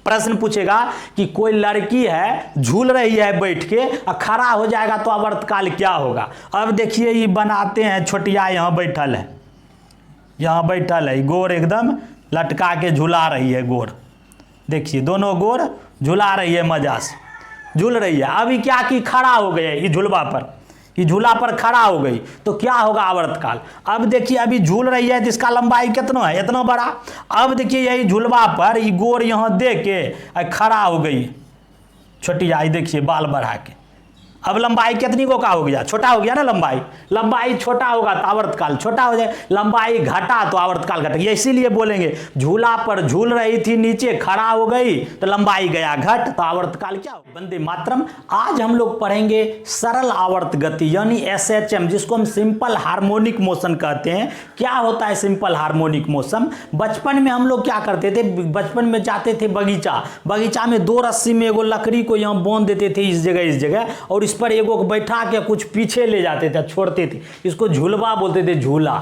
प्रश्न पूछेगा कि कोई लड़की है झूल रही है बैठ के और खड़ा हो जाएगा तो आवर्तकाल क्या होगा। अब देखिए ये बनाते हैं, छोटिया यहाँ बैठल है, यहाँ बैठल है, गोर एकदम लटका के झुला रही है गोर, देखिए दोनों गोर झुला रही है, मजा से झूल रही है। अभी क्या कि खड़ा हो गया ये झुलवा पर, ये झूला पर खड़ा हो गई तो क्या होगा आवर्तकाल। अब देखिए अभी झूल रही है तो इसका लंबाई कितना है, इतना बड़ा। अब देखिए यही झुलवा पर ये गोर यहाँ दे के खड़ा हो गई छोटी आई, देखिए बाल बढ़ा के। अब लंबाई कितनी को का हो गया, छोटा हो गया ना, लंबाई छोटा होगा तो आवर्तकाल छोटा हो जाए, लंबाई घटा तो आवर्तकाल घटा। ये इसीलिए बोलेंगे झूला पर झूल रही थी, नीचे खड़ा हो गई तो लंबाई गया घट तो आवर्तकाल क्या हो। वंदे मातरम। आज हम लोग पढ़ेंगे सरल आवर्त गति यानी SHM, जिसको हम सिंपल हार्मोनिक मोशन कहते हैं। क्या होता है सिंपल हार्मोनिक मोशन। बचपन में हम लोग क्या करते थे, बचपन में जाते थे बगीचा में 2 रस्सी में एगो लकड़ी को यहाँ बांध देते थे इस जगह, और इस पर एगो को बैठा के कुछ पीछे ले जाते थे, छोड़ते थे। इसको झूलवा बोलते थे, झूला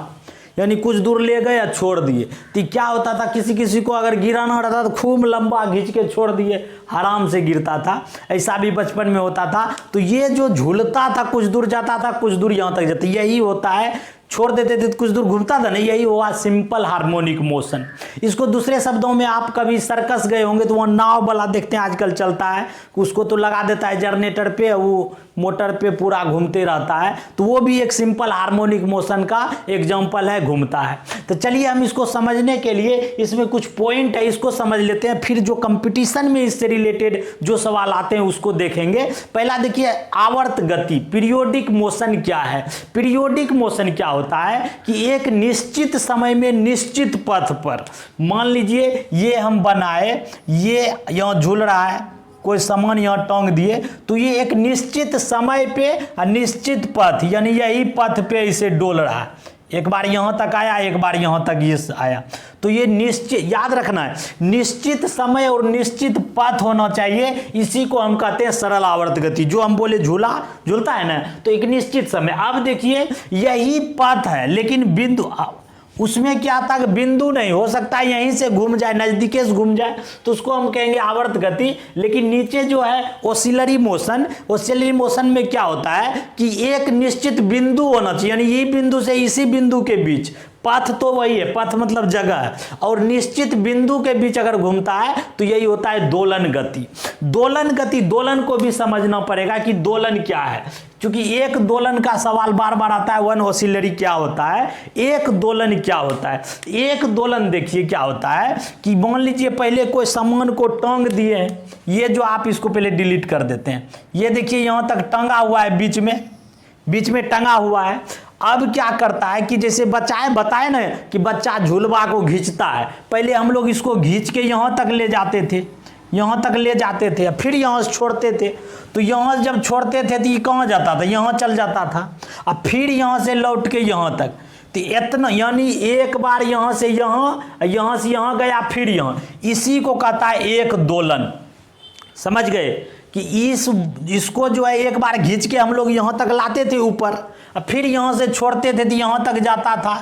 यानी कुछ दूर ले गए और छोड़ दिए। तो क्या होता था, किसी को अगर गिराना रहता तो खूब लंबा खींच के छोड़ दिए, आराम से गिरता था। ऐसा भी बचपन में होता था। तो ये जो झूलता था कुछ दूर जाता था, कुछ दूर यहाँ तक जाता, यही होता है। छोड़ देते थे तो कुछ दूर घूमता था ना, यही हुआ सिंपल हार्मोनिक मोशन। इसको दूसरे शब्दों में आप कभी सर्कस गए होंगे तो वहाँ नाव वाला देखते हैं आजकल चलता है, उसको तो लगा देता है जनरेटर पे, वो मोटर पे पूरा घूमते रहता है, तो वो भी एक सिंपल हार्मोनिक मोशन का एग्जाम्पल है, घूमता है। तो चलिए हम इसको समझने के लिए इसमें कुछ पॉइंट है, इसको समझ लेते हैं, फिर जो कंपटीशन में इससे रिलेटेड जो सवाल आते हैं उसको देखेंगे। पहला देखिए आवर्त गति, पीरियोडिक मोशन क्या है। पीरियोडिक मोशन क्या होता है कि एक निश्चित समय में निश्चित पथ पर, मान लीजिए ये हम बनाए, ये यहाँ झूल रहा है, कोई सामान यहाँ टांग दिए, तो ये एक निश्चित समय पे और निश्चित पथ यानी यही पथ पे इसे डोल रहा है। एक बार यहाँ तक आया, एक बार यहाँ तक ये आया, तो ये निश्चित, याद रखना है, निश्चित समय और निश्चित पथ होना चाहिए। इसी को हम कहते हैं सरल आवर्त गति। जो हम बोले झूलता है ना, तो एक निश्चित समय। अब देखिए यही पथ है, लेकिन बिंदु उसमें क्या था कि बिंदु नहीं हो सकता, यहीं से घूम जाए, नजदीके से घूम जाए, तो उसको हम कहेंगे आवर्त गति। लेकिन नीचे जो है ऑसिलरी मोशन में क्या होता है कि एक निश्चित बिंदु होना चाहिए, यानी ये बिंदु से इसी बिंदु के बीच, पथ तो वही है, पथ मतलब जगह है, और निश्चित बिंदु के बीच अगर घूमता है तो यही होता है दोलन गति। दोलन को भी समझना पड़ेगा कि दोलन क्या है, क्योंकि एक दोलन का सवाल बार बार आता है। वन ऑसिलरी क्या होता है, एक दोलन क्या होता है। एक दोलन देखिए क्या होता है कि मान लीजिए पहले कोई सामान को टांग दिए हैं, ये जो आप इसको पहले डिलीट कर देते हैं, ये देखिए यहाँ तक टंगा हुआ है, बीच में टंगा हुआ है। अब क्या करता है कि जैसे बताए ना कि बच्चा झूलवा को खींचता है, पहले हम लोग इसको खींच के यहाँ तक ले जाते थे, फिर यहाँ से छोड़ते थे। तो यहाँ से जब छोड़ते थे तो ये कहाँ जाता था, यहाँ चल जाता था, और फिर यहाँ से लौट के यहाँ तक। तो इतना यानी एक बार यहाँ से यहाँ गया, फिर यहाँ, इसी को कहता है एक दोलन। समझ गए कि इसको जो है एक बार खींच के हम लोग यहाँ तक लाते थे ऊपर, और फिर यहाँ से छोड़ते थे तो यहाँ तक जाता था,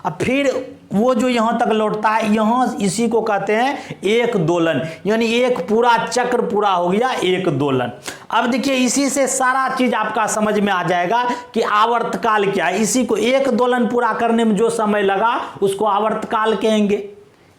और फिर वो जो यहाँ तक लौटता है, यहाँ इसी को कहते हैं एक दोलन। यानी एक पूरा चक्र पूरा हो गया एक दोलन। अब देखिए इसी से सारा चीज आपका समझ में आ जाएगा कि आवर्तकाल क्या है। इसी को एक दोलन पूरा करने में जो समय लगा उसको आवर्तकाल कहेंगे।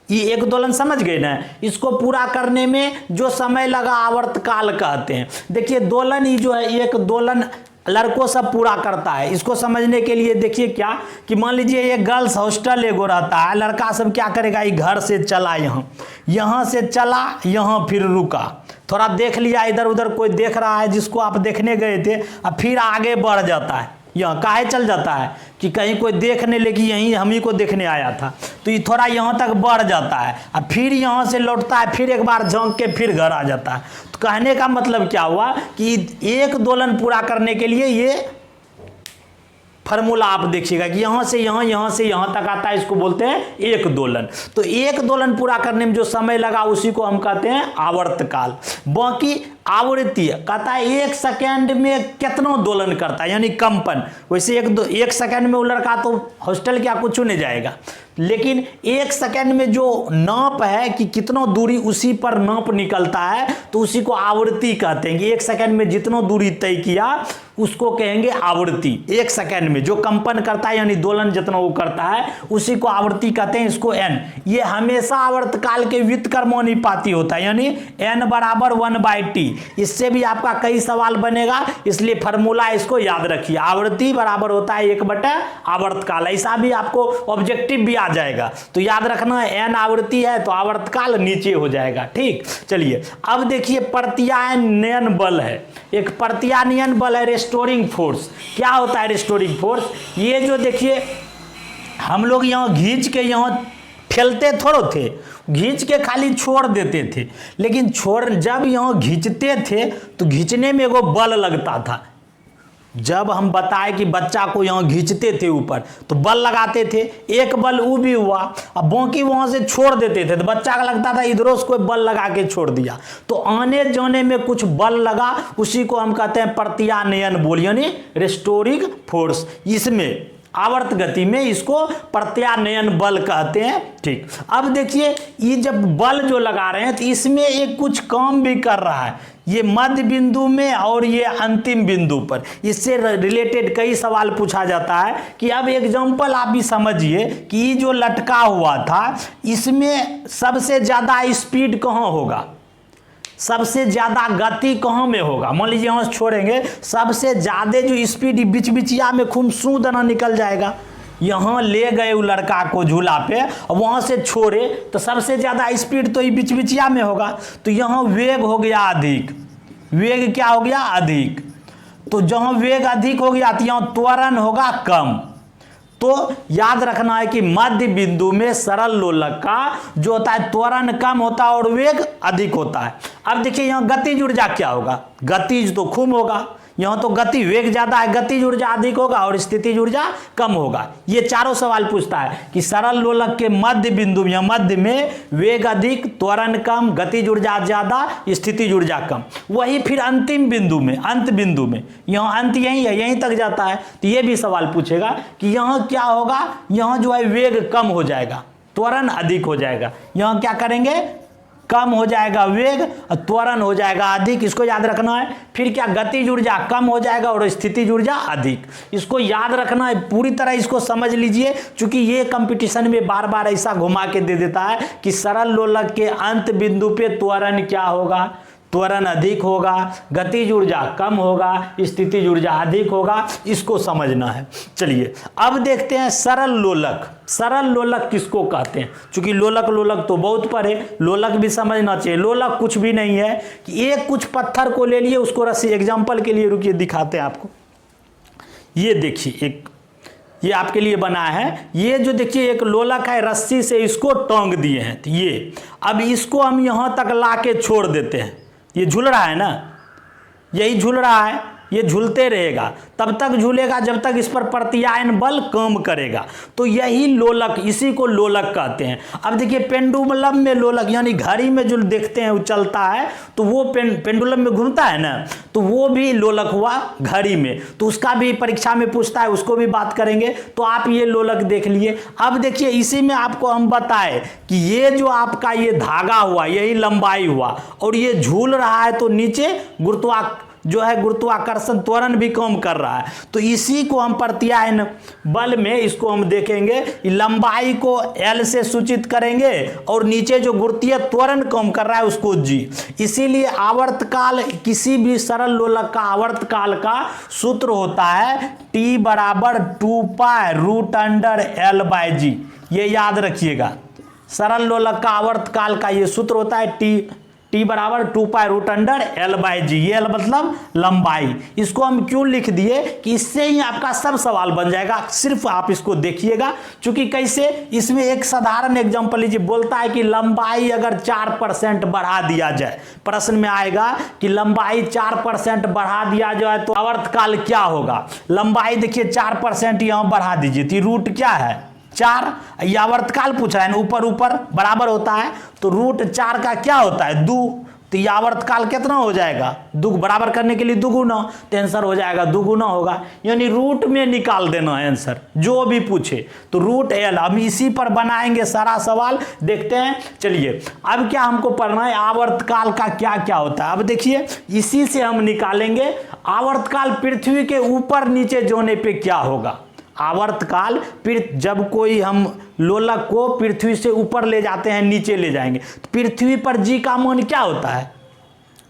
ये एक दोलन समझ गए ना, इसको पूरा करने में जो समय लगा आवर्तकाल कहते हैं। देखिए दोलन ही जो है, एक दोलन लड़कों सब पूरा करता है। इसको समझने के लिए देखिए क्या कि मान लीजिए ये गर्ल्स हॉस्टल एगो रहता है, लड़का सब क्या करेगा, ये घर से चला, यहाँ से चला, यहाँ फिर रुका, थोड़ा देख लिया इधर उधर कोई देख रहा है जिसको आप देखने गए थे, और फिर आगे बढ़ जाता है। यहाँ काहे चल जाता है कि कहीं कोई देखने लगी, यहीं हम ही को देखने आया था, तो ये थोड़ा यहाँ तक बढ़ जाता है, और फिर यहाँ से लौटता है, फिर एक बार झांक के फिर घर आ जाता है। तो कहने का मतलब क्या हुआ कि एक दोलन पूरा करने के लिए ये फार्मूला आप देखिएगा कि यहाँ से यहाँ तक आता है, इसको बोलते हैं एक दोलन। तो एक दोलन पूरा करने में जो समय लगा उसी को हम कहते हैं आवर्तकाल। बाकी आवृत्ति कहता है 1 सेकेंड में कितना दोलन करता है, यानी कंपन। वैसे 1 सेकेंड में वो लड़का तो हॉस्टल क्या कुछ नहीं जाएगा, लेकिन 1 सेकेंड में जो नाप है कि कितना दूरी उसी पर नाप निकलता है, तो उसी को आवृत्ति कहते हैं। कि 1 सेकेंड में जितना दूरी तय किया उसको कहेंगे आवृत्ति। 1 सेकेंड में जो कंपन करता है यानी दोलन जितना वो करता है उसी को आवृत्ति कहते हैं, इसको n। ये हमेशा आवर्तकाल के व्युत्क्रमानुपाती होता है, यानी n बराबर 1/t। इससे भी आपका कई सवाल बनेगा, इसलिए फॉर्मूला इसको याद रखिए। आवृत्ति बराबर होता है 1/आवर्तकाल। ऐसा भी आपको ऑब्जेक्टिव भी आ जाएगा, तो याद रखना है n आवृत्ति है तो आवर्तकाल नीचे हो जाएगा। ठीक, चलिए अब देखिए प्रत्यानयन बल है। एक प्रत्यानयन बल है रेस्टोरिंग फोर्स। क्या होता है रेस्टोरिंग फोर्स? ये जो देखिए हम लोग यहाँ खींच के यहाँ ठेलते थोड़ो थे, खींच के खाली छोड़ देते थे, लेकिन जब यहाँ खींचते थे तो खींचने में एगो बल लगता था। जब हम बताए कि बच्चा को यहाँ खींचते थे ऊपर तो बल लगाते थे, एक बल वो भी हुआ, अब बाकी वहाँ से छोड़ देते थे तो बच्चा का लगता था इधरों से कोई बल लगा के छोड़ दिया, तो आने जाने में कुछ बल लगा, उसी को हम कहते हैं प्रत्यानयन बल यानी रेस्टोरिंग फोर्स। इसमें आवर्त गति में इसको प्रत्यानयन बल कहते हैं। ठीक, अब देखिए ये जब बल जो लगा रहे हैं तो इसमें एक कुछ काम भी कर रहा है, ये मध्य बिंदु में और ये अंतिम बिंदु पर। इससे रिलेटेड कई सवाल पूछा जाता है कि अब एग्जांपल आप भी समझिए कि ये जो लटका हुआ था इसमें सबसे ज़्यादा स्पीड कहाँ होगा, सबसे ज़्यादा गति कहाँ में होगा। मान लीजिए यहाँ से छोड़ेंगे, सबसे ज़्यादा जो स्पीड बीच बिचिया में खूब सूदना निकल जाएगा। यहाँ ले गए वो लड़का को झूला पे और वहाँ से छोड़े तो सबसे ज़्यादा स्पीड तो ये बीच बिचिया में होगा, तो यहाँ वेग हो गया अधिक। वेग क्या हो गया? अधिक। तो जहाँ वेग अधिक हो गया तो यहाँ त्वरण होगा कम। तो याद रखना है कि मध्य बिंदु में सरल लोलक का जो होता है त्वरण कम होता है और वेग अधिक होता है। अब देखिए यहाँ गतिज ऊर्जा क्या होगा? गतिज तो खूब होगा, यहाँ तो गति वेग ज्यादा है, गतिज ऊर्जा अधिक होगा और स्थितिज ऊर्जा कम होगा। ये चारों सवाल पूछता है कि सरल लोलक के मध्य बिंदु या मध्य में वेग अधिक, त्वरण कम, गतिज ऊर्जा ज्यादा, स्थितिज ऊर्जा कम। वही फिर अंतिम बिंदु में, अंत बिंदु में, यहाँ अंत यही है, यहीं तक जाता है, तो ये भी सवाल पूछेगा कि यहाँ क्या होगा? यहाँ जो है वेग कम हो जाएगा, त्वरण अधिक हो जाएगा। यहाँ क्या करेंगे? कम हो जाएगा वेग और त्वरण हो जाएगा अधिक, इसको याद रखना है। फिर क्या? गतिज ऊर्जा कम हो जाएगा और स्थितिज ऊर्जा अधिक, इसको याद रखना है। पूरी तरह इसको समझ लीजिए, क्योंकि ये कंपटीशन में बार बार ऐसा घुमा के दे देता है कि सरल लोलक के अंत बिंदु पे त्वरण क्या होगा? त्वरण अधिक होगा, गतिज ऊर्जा कम होगा, स्थितिज ऊर्जा अधिक होगा, इसको समझना है। चलिए अब देखते हैं सरल लोलक। सरल लोलक किसको कहते हैं? क्योंकि लोलक लोलक तो बहुत पढ़े, लोलक भी समझना चाहिए। लोलक कुछ भी नहीं है कि एक कुछ पत्थर को ले लिए, उसको रस्सी, एग्जाम्पल के लिए रुकिए दिखाते हैं आपको। ये देखिए, एक ये आपके लिए बना है, ये जो देखिए एक लोलक है, रस्सी से इसको टांग दिए हैं। तो ये अब इसको हम यहाँ तक ला के छोड़ देते हैं, ये झूल रहा है ना, यही झूल रहा है, ये झूलते रहेगा, तब तक झूलेगा जब तक इस पर प्रत्यायन बल काम करेगा। तो यही लोलक, इसी को लोलक कहते हैं। अब देखिए पेंडुलम में लोलक यानी घड़ी में जो देखते हैं वो चलता है, तो वो पेंडुलम में घूमता है ना, तो वो भी लोलक हुआ घड़ी में, तो उसका भी परीक्षा में पूछता है, उसको भी बात करेंगे। तो आप ये लोलक देख लिए। अब देखिए इसी में आपको हम बताए कि ये जो आपका ये धागा हुआ, यही लंबाई हुआ, और ये झूल रहा है तो नीचे गुरुत्वाकर्षण त्वरण भी कम कर रहा है। तो इसी को हम प्रत्यायन बल में इसको हम देखेंगे, लंबाई को L से सूचित करेंगे और नीचे जो गुरुत्वीय त्वरण कम कर रहा है उसको G। इसीलिए आवर्तकाल, किसी भी सरल लोलक का आवर्तकाल का सूत्र होता है T बराबर 2π√L/G। ये याद रखिएगा, सरल लोलक का आवर्तकाल का ये सूत्र होता है T बराबर 2π√L/G। ये L मतलब लंबाई। इसको हम क्यों लिख दिए कि इससे ही आपका सब सवाल बन जाएगा, सिर्फ आप इसको देखिएगा। क्योंकि कैसे, इसमें एक साधारण एग्जांपल लीजिए, बोलता है कि लंबाई अगर 4% बढ़ा दिया जाए, प्रश्न में आएगा कि लंबाई 4% बढ़ा दिया जाए तो आवर्तकाल क्या होगा। लंबाई देखिए 4% यहाँ बढ़ा दीजिए, तो रूट क्या है 4, आवर्तकाल पूछ रहा है, ऊपर ऊपर बराबर होता है, तो √4 का क्या होता है 2, तो ये आवर्तकाल कितना हो जाएगा, बराबर करने के लिए दुगुना, तो आंसर हो जाएगा दुगुना होगा। यानी रूट में निकाल देना है आंसर, जो भी पूछे तो रूट एल। हम इसी पर बनाएंगे सारा सवाल, देखते हैं। चलिए अब क्या हमको पढ़ना है, आवर्तकाल का क्या क्या होता है। अब देखिए इसी से हम निकालेंगे आवर्तकाल पृथ्वी के ऊपर नीचे जोने पे क्या होगा। आवर्तकाल जब कोई हम लोलक को पृथ्वी से ऊपर ले जाते हैं, नीचे ले जाएंगे, तो पृथ्वी पर जी का मान क्या होता है,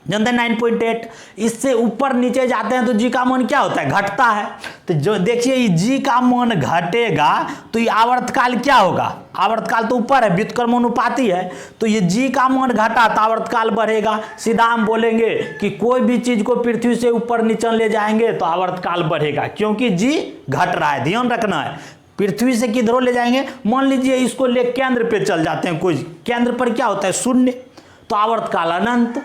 जानते हैं 9.8। इससे ऊपर नीचे जाते हैं तो जी का मान क्या होता है, घटता है। तो जो देखिए ये जी का मान घटेगा तो ये आवर्तकाल क्या होगा, आवर्तकाल तो ऊपर है, व्युत्क्रमानुपाती है, तो ये जी का मान घटा तो आवर्तकाल बढ़ेगा। सीधा हम बोलेंगे कि कोई भी चीज को पृथ्वी से ऊपर नीचे ले जाएंगे तो आवर्तकाल बढ़ेगा, क्योंकि जी घट रहा है। ध्यान रखना है, पृथ्वी से किधरों ले जाएंगे, मान लीजिए इसको ले केंद्र पे चल जाते हैं, कोई केंद्र पर क्या होता है शून्य, तो आवर्तकाल अनंत।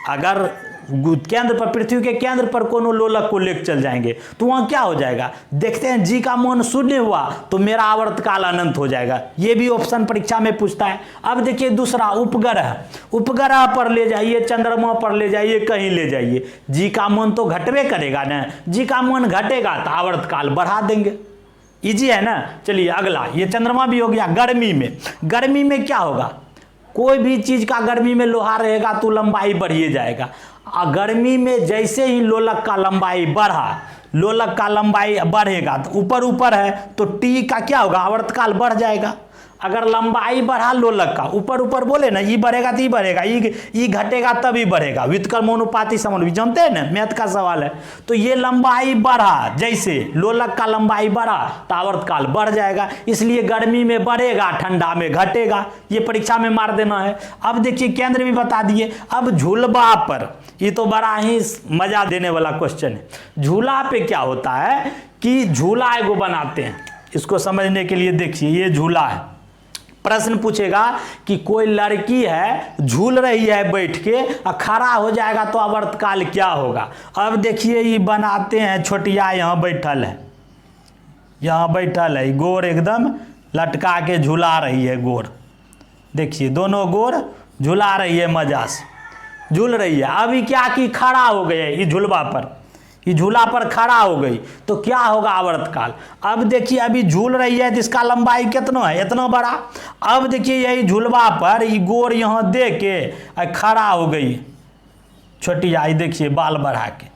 अगर केंद्र पर, पृथ्वी के केंद्र पर कोनो लोलक को लेकर चल जाएंगे तो वहां क्या हो जाएगा, देखते हैं जी का मान शून्य हुआ तो मेरा आवर्तकाल अनंत हो जाएगा। ये भी ऑप्शन परीक्षा में पूछता है। अब देखिए दूसरा उपग्रह, उपग्रह पर ले जाइए, चंद्रमा पर ले जाइए, कहीं ले जाइए, जी का मान तो घटवे करेगा ना, जी का मान घटेगा तो आवर्तकाल बढ़ा देंगे। इजी है ना। चलिए अगला, ये चंद्रमा भी हो गया। गर्मी में, गर्मी में क्या होगा, कोई भी चीज का गर्मी में लोहा रहेगा तो लंबाई बढ़िए जाएगा। गर्मी में जैसे ही लोलक का लंबाई बढ़ा, लोलक का लंबाई बढ़ेगा तो ऊपर ऊपर है तो टी का क्या होगा, आवर्तकाल बढ़ जाएगा। अगर लंबाई बढ़ा लोलक का, ऊपर ऊपर बोले ना, ई बढ़ेगा तो ई बढ़ेगा, ई घटेगा तभी बढ़ेगा, व्युत्क्रमानुपाती समानुपाती, जानते हैं ना, मैथ का सवाल है। तो ये लंबाई बढ़ा, जैसे लोलक का लंबाई बढ़ा तो आवर्तकाल बढ़ जाएगा, इसलिए गर्मी में बढ़ेगा, ठंडा में घटेगा। ये परीक्षा में मार देना है। अब देखिए केंद्र भी बता दिए। अब झूलवा पर, ये तो बड़ा ही मजा देने वाला क्वेश्चन है। झूला पे क्या होता है कि झूला एगो बनाते हैं, इसको समझने के लिए देखिए, ये झूला है। प्रश्न पूछेगा कि कोई लड़की है झूल रही है बैठ के, और खड़ा हो जाएगा तो आवर्तकाल क्या होगा। अब देखिए ये बनाते हैं, छोटिया यहाँ बैठल है, यहाँ बैठल है, गोर एकदम लटका के झूला रही है गोर, देखिए दोनों गोर झूला रही है, मजा से झूल रही है। अभी क्या कि खड़ा हो गया ये झूलवा पर, ये झूला पर खड़ा हो गई तो क्या होगा, आवर्तकाल। अब देखिए अभी झूल रही है तो इसका लंबाई कितना है, इतना बड़ा। अब देखिए यही झूलवा पर ये गोर यहाँ दे के खड़ा हो गई, छोटी आई, देखिए बाल बढ़ा के।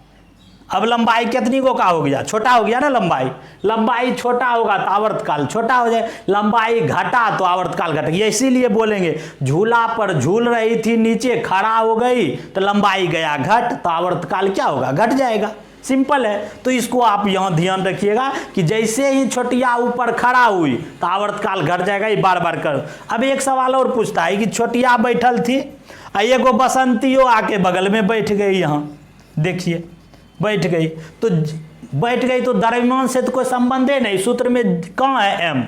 अब लंबाई कितनी को का हो गया, छोटा हो गया ना, लंबाई छोटा होगा तो आवर्तकाल छोटा हो जाए, लंबाई घटा तो आवर्तकाल घटेगा। इसीलिए बोलेंगे झूला पर झूल रही थी, नीचे खड़ा हो गई तो लंबाई गया घट, तो आवर्तकाल क्या होगा, घट जाएगा। सिंपल है। तो इसको आप यहाँ ध्यान रखिएगा कि जैसे ही छोटिया ऊपर खड़ा हुई तो आवर्तकाल घट जाएगा। ये बार बार करो। अब एक सवाल और पूछता है कि छोटिया बैठल थी, एगो बसंतियों आके बगल में बैठ गई, यहाँ देखिए बैठ गई, तो द्रव्यमान से तो कोई संबंध ही नहीं, सूत्र में कहाँ है एम,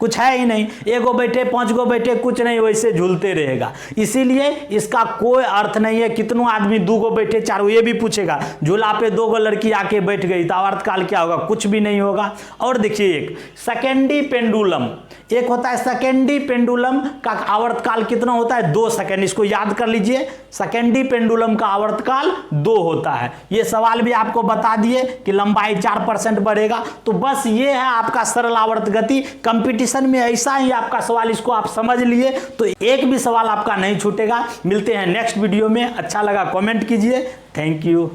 कुछ है ही नहीं। एगो बैठे, 5 गो बैठे, कुछ नहीं, वैसे झूलते रहेगा। इसीलिए इसका कोई अर्थ नहीं है कितनों आदमी, 2 गो बैठे, 4 गो, ये भी पूछेगा झूला पे 2 गो लड़की आके बैठ गई तो आवर्तकाल क्या होगा, कुछ भी नहीं होगा। और देखिए एक सेकेंडी पेंडुलम, एक होता है सेकेंडी पेंडुलम का आवर्तकाल कितना होता है, 2 सेकेंड। इसको याद कर लीजिए, सेकेंडी पेंडुलम का आवर्तकाल 2 होता है। ये सवाल भी आपको बता दिए कि लंबाई 4% बढ़ेगा। तो बस ये है आपका सरल आवर्त गति। कंपटीशन में ऐसा ही आपका सवाल, इसको आप समझ लिए तो एक भी सवाल आपका नहीं छूटेगा। मिलते हैं नेक्स्ट वीडियो में। अच्छा लगा कमेंट कीजिए। Thank you.